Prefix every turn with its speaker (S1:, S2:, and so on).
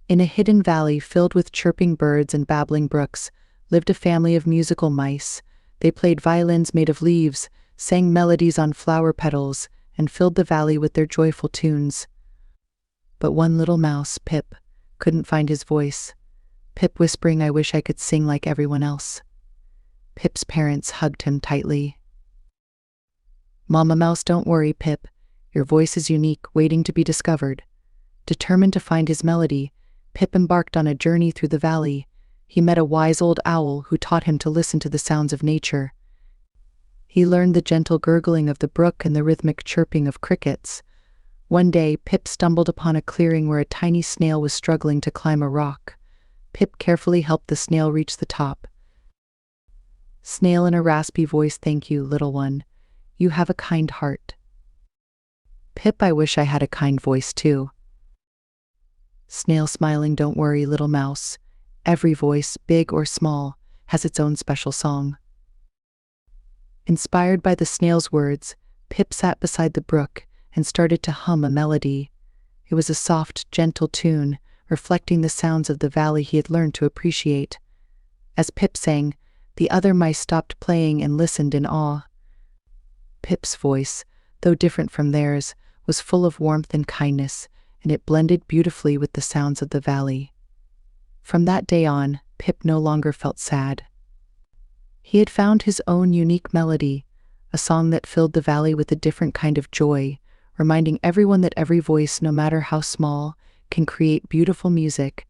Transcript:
S1: In a hidden valley filled with chirping birds and babbling brooks lived a family of musical mice. They played violins made of leaves, sang melodies on flower petals, and filled the valley with their joyful tunes. But one little mouse, Pip, couldn't find his voice. Pip whispering, "I wish I could sing like everyone else." Pip's parents hugged him tightly. "Mama Mouse, don't worry, Pip. Your voice is unique, waiting to be discovered." Determined to find his melody, Pip embarked on a journey through the valley. He met a wise old owl who taught him to listen to the sounds of nature. He learned the gentle gurgling of the brook and the rhythmic chirping of crickets. One day, Pip stumbled upon a clearing where a tiny snail was struggling to climb a rock. Pip carefully helped the snail reach the top. Snail in a raspy voice, "Thank you, little one. You have a kind heart." Pip, "I wish I had a kind voice too." Snail smiling, "Don't worry, little mouse. Every voice, big or small, has its own special song." Inspired by the snail's words, Pip sat beside the brook and started to hum a melody. It was a soft, gentle tune, reflecting the sounds of the valley he had learned to appreciate. As Pip sang, the other mice stopped playing and listened in awe. Pip's voice, though different from theirs, was full of warmth and kindness, and it blended beautifully with the sounds of the valley. From that day on, Pip no longer felt sad. He had found his own unique melody, a song that filled the valley with a different kind of joy, reminding everyone that every voice, no matter how small, can create beautiful music